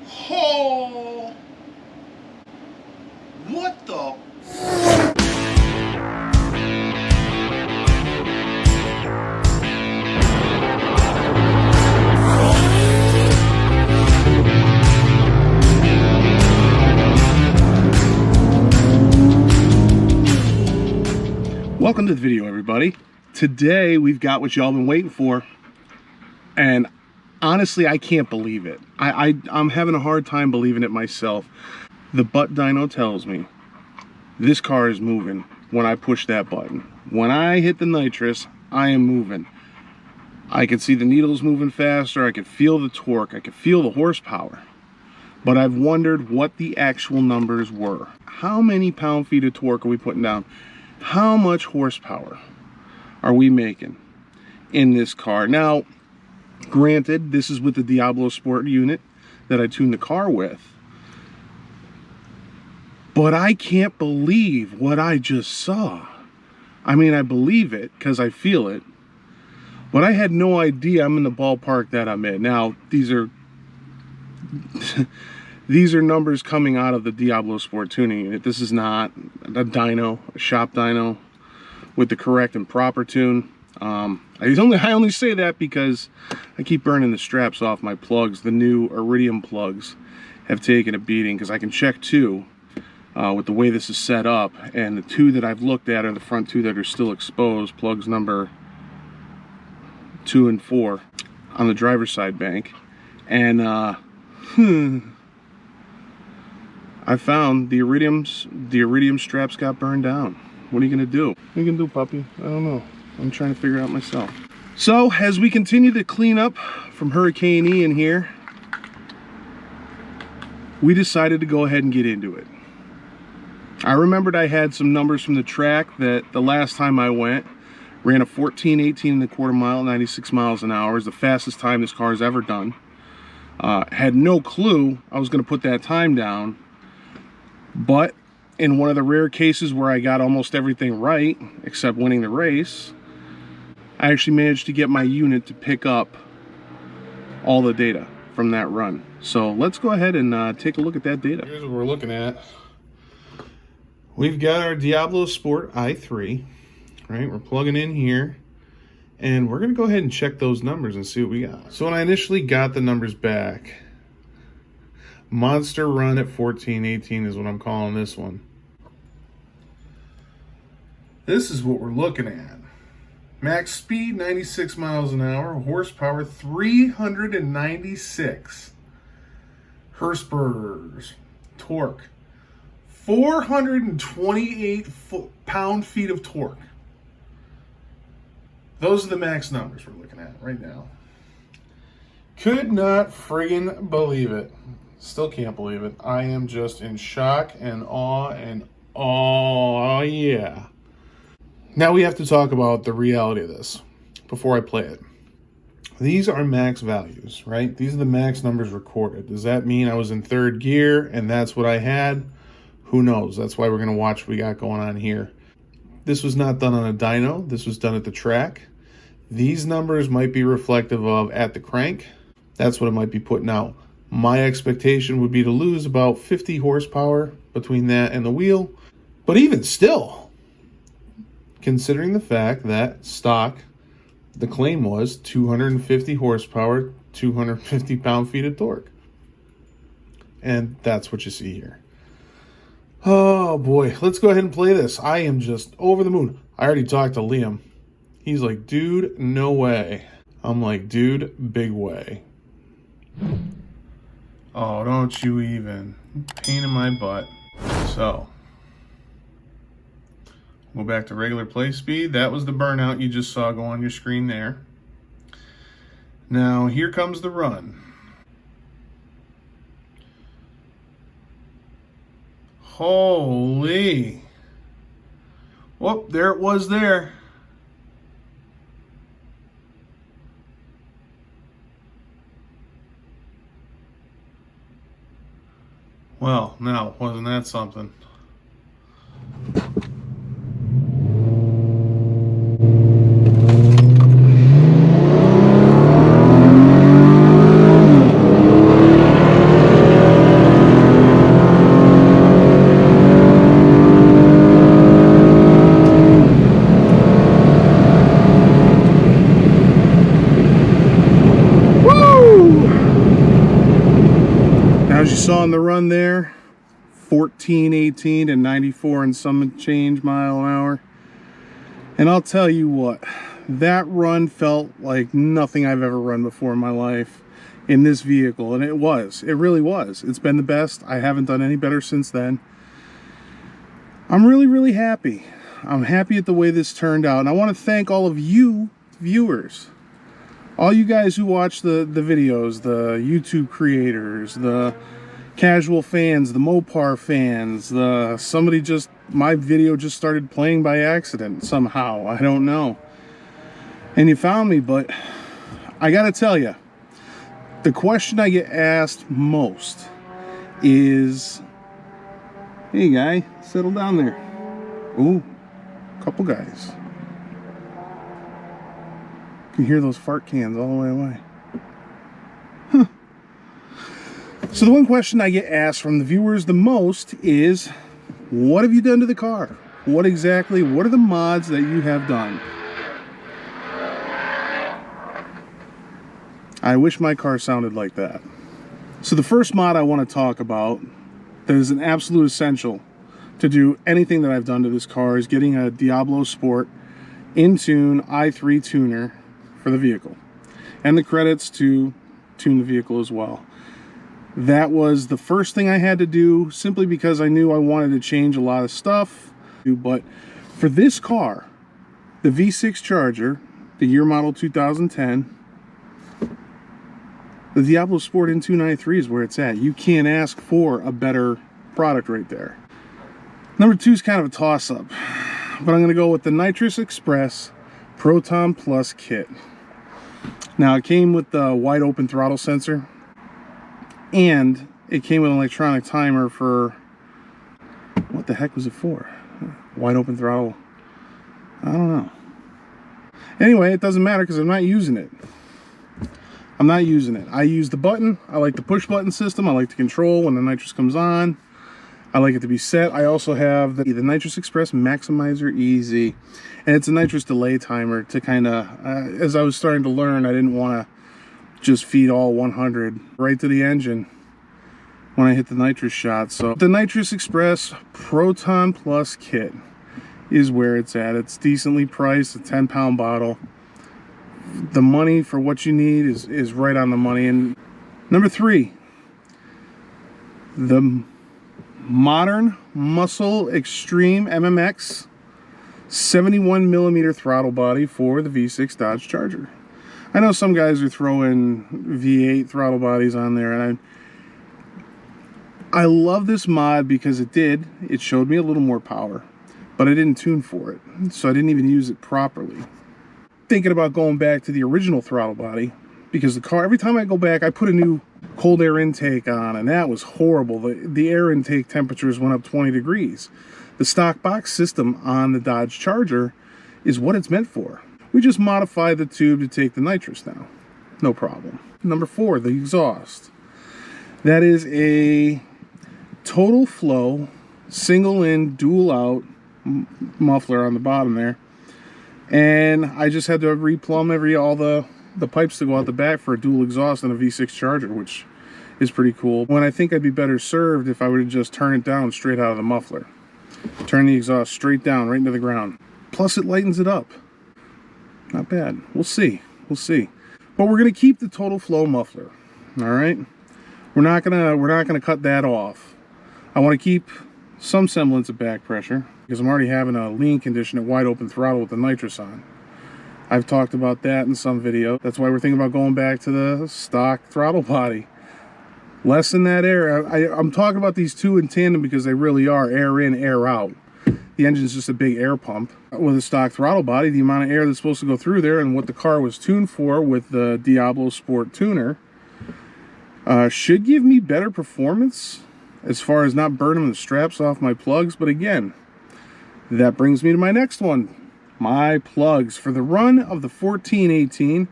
Oh, what the? Welcome to the video, everybody. Today we've got what y'all been waiting for, and honestly I can't believe it. I'm having a hard time believing it myself. The butt dyno tells me this car is moving when I push that button. When I hit the nitrous, I am moving. I can see the needles moving faster, I can feel the torque, I can feel the horsepower. But I've wondered what the actual numbers were. How many pound-feet of torque are we putting down? How much horsepower are we making in this car? Now, granted, this is with the Diablo Sport unit that I tuned the car with, but I can't believe what I just saw. I mean, I believe it because I feel it, but I had no idea I'm in the ballpark that I'm in. Now, these are these are numbers coming out of the Diablo Sport tuning unit. This is not a dyno, a shop dyno with the correct and proper tune. I only say that because I keep burning the straps off my plugs. The new Iridium plugs have taken a beating because I can check two with the way this is set up, and the two that I've looked at are the front two that are still exposed, plugs number 2 and 4 on the driver's side bank. And I found the iridium straps got burned down. What are you gonna do? What are you gonna do, puppy? I don't know. I'm trying to figure it out myself. So as we continue to clean up from Hurricane Ian here, we decided to go ahead and get into it. I remembered I had some numbers from the track that the last time I went, ran a 14.18 mile, 96 miles an hour. Is the fastest time this car has ever done. Had no clue I was gonna put that time down. But in one of the rare cases where I got almost everything right, except winning the race, I actually managed to get my unit to pick up all the data from that run. So let's go ahead and take a look at that data. Here's what we're looking at. We've got our Diablo Sport i3, right? We're plugging in here, and we're gonna go ahead and check those numbers and see what we got. So when I initially got the numbers back, monster run at 14.18 is what I'm calling this one. This is what we're looking at. Max speed 96 miles an hour, horsepower 396 Hurstburgers, torque 428 pound-feet of torque. Those are the max numbers we're looking at right now. Could not friggin' believe it. Still can't believe it. I am just in shock and awe and oh yeah. Now we have to talk about the reality of this before I play it. These are max values, right? These are the max numbers recorded. Does that mean I was in third gear and that's what I had? Who knows? That's why we're gonna watch what we got going on here. This was not done on a dyno. This was done at the track. These numbers might be reflective of at the crank. That's what it might be putting out. My expectation would be to lose about 50 horsepower between that and the wheel. But even still, considering the fact that stock, the claim was 250 horsepower, 250 pound-feet of torque. And that's what you see here. Oh boy, let's go ahead and play this. I am just over the moon. I already talked to Liam. He's like, dude, no way. I'm like, dude, big way. Oh, don't you even. Pain in my butt. So, go back to regular play speed. That was the burnout you just saw go on your screen there. Now, here comes the run. Holy. Whoop, there it was there. Well, now, wasn't that something? you saw in the run there, 1418 and 94 and some change mile an hour. And I'll tell you what, that run felt like nothing I've ever run before in my life in this vehicle. And it really was. It's been the best. I haven't done any better since then. I'm really happy. I'm happy at the way this turned out. And I want to thank all of you viewers. All you guys who watch the videos, the YouTube creators, the casual fans, the Mopar fans, my video just started playing by accident somehow. I don't know. And you found me, but I gotta tell you, the question I get asked most is, hey guy, settle down there. Ooh, couple guys. You can hear those fart cans all the way away. Huh. So the one question I get asked from the viewers the most is, what have you done to the car? What are the mods that you have done? I wish my car sounded like that. So the first mod I want to talk about that is an absolute essential to do anything that I've done to this car is getting a Diablo Sport in-tune i3 tuner for the vehicle. And the credits to tune the vehicle as well. That was the first thing I had to do simply because I knew I wanted to change a lot of stuff. But for this car, the V6 Charger, the year model 2010, the Diablo Sport in-tune i3 is where it's at. You can't ask for a better product right there. Number 2 is kind of a toss-up, but I'm going to go with the Nitrous Express Proton Plus kit. Now, it came with the wide open throttle sensor, and it came with an electronic timer for, what the heck was it for? Wide open throttle, I don't know. Anyway, it doesn't matter because I'm not using it. I use the button. I like the push button system. I like the control when the nitrous comes on. I like it to be set. I also have the Nitrous Express Maximizer Easy, and it's a nitrous delay timer to kind of, as I was starting to learn, I didn't want to just feed all 100 right to the engine when I hit the nitrous shot. So the Nitrous Express Proton Plus kit is where it's at. It's decently priced, a 10-pound bottle. The money for what you need is right on the money. And number 3, the Modern Muscle Extreme MMX 71mm throttle body for the V6 Dodge Charger. I know some guys are throwing V8 throttle bodies on there, and I love this mod because it showed me a little more power, but I didn't tune for it, so I didn't even use it properly. Thinking about going back to the original throttle body, because the car, every time I go back, I put a new cold air intake on, and that was horrible. The air intake temperatures went up 20 degrees. The stock box system on the Dodge Charger is what it's meant for. We just modified the tube to take the nitrous now. No problem. Number 4, the exhaust. That is a Total Flow single in, dual out muffler on the bottom there. And I just had to replumb all the pipes to go out the back for a dual exhaust on a V6 Charger, which is pretty cool. When I think I'd be better served if I were to just turn it down straight out of the muffler. Turn the exhaust straight down, right into the ground. Plus it lightens it up. Not bad. We'll see. We'll see. But we're gonna keep the Total Flow muffler. Alright? We're not gonna cut that off. I want to keep some semblance of back pressure because I'm already having a lean condition at wide open throttle with the nitrous on. I've talked about that in some video. That's why we're thinking about going back to the stock throttle body. Lessen that air. I'm talking about these two in tandem because they really are air in, air out. The engine's just a big air pump. With a stock throttle body, the amount of air that's supposed to go through there and what the car was tuned for with the Diablo Sport tuner should give me better performance as far as not burning the straps off my plugs. But again, that brings me to my next one. My plugs. For the run of the 1418,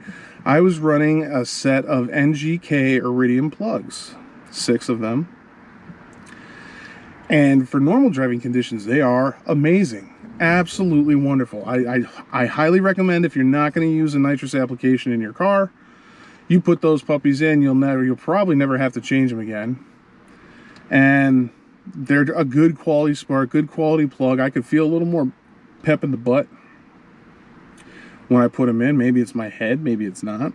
I was running a set of NGK Iridium plugs, 6 of them. And for normal driving conditions, they are amazing. Absolutely wonderful. I highly recommend, if you're not going to use a nitrous application in your car, you put those puppies in, you'll probably never have to change them again. And they're a good quality spark, good quality plug. I could feel a little more pep in the butt when I put them in. Maybe it's my head, maybe it's not.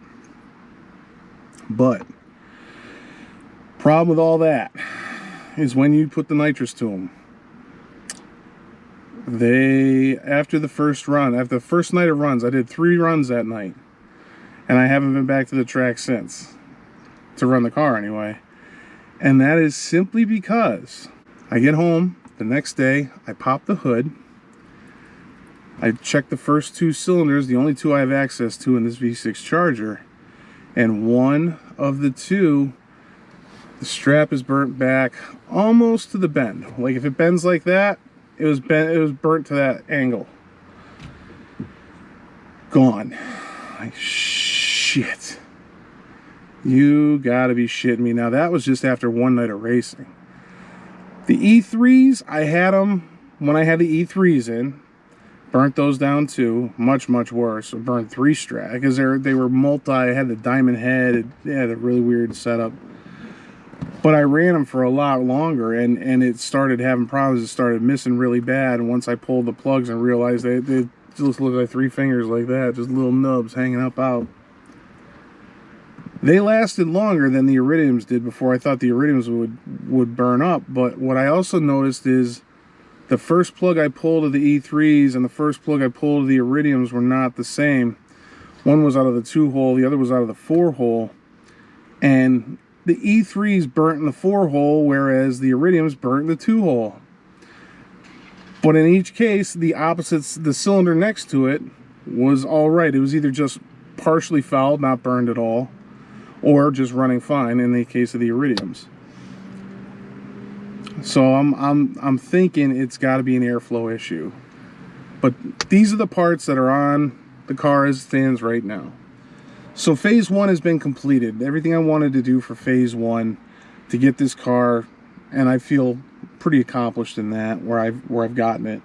But problem with all that is when you put the nitrous to them, after the first run, after the first night of runs, I did 3 runs that night, and I haven't been back to the track since, to run the car anyway. And that is simply because I get home the next day, I pop the hood, I check the first 2 cylinders, the only 2 I have access to in this V6 Charger, and one of the 2, the strap is burnt back almost to the bend. Like if it bends like that, it was burnt to that angle. Gone. Like, shit. You gotta be shitting me. Now that was just after one night of racing. The E3s, I had them when I had the E3s in. Burnt those down too. Much, much worse. I burned 3 straps because they were multi. I had the diamond head. It had a really weird setup. But I ran them for a lot longer, and it started having problems. It started missing really bad. And once I pulled the plugs and realized they just look like 3 fingers like that, just little nubs hanging up out. They lasted longer than the iridiums did before. I thought the iridiums would burn up. But what I also noticed is the first plug I pulled of the E3s and the first plug I pulled of the iridiums were not the same. One was out of the 2-hole, the other was out of the 4-hole. And the E3s burnt in the 4-hole, whereas the iridiums burnt in the 2-hole. But in each case, the opposites, the cylinder next to it was all right. It was either just partially fouled, not burned at all, or just running fine in the case of the iridiums. So I'm thinking it's got to be an airflow issue. But these are the parts that are on the car as it stands right now. So phase 1 has been completed. Everything I wanted to do for phase 1 to get this car, and I feel pretty accomplished in that, where I've gotten it.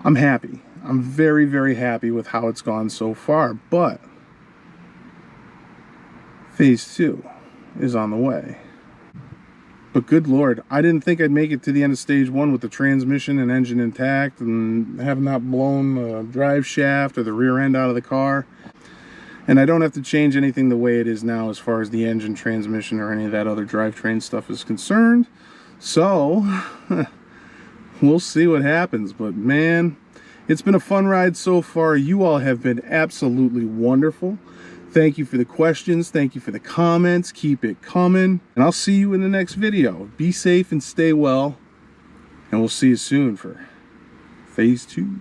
I'm happy. I'm very, very happy with how it's gone so far. But phase 2 is on the way. But good Lord, I didn't think I'd make it to the end of stage 1 with the transmission and engine intact and have not blown the drive shaft or the rear end out of the car. And I don't have to change anything the way it is now as far as the engine, transmission, or any of that other drivetrain stuff is concerned. So, we'll see what happens. But man, it's been a fun ride so far. You all have been absolutely wonderful. Thank you for the questions. Thank you for the comments. Keep it coming. And I'll see you in the next video. Be safe and stay well. And we'll see you soon for phase 2.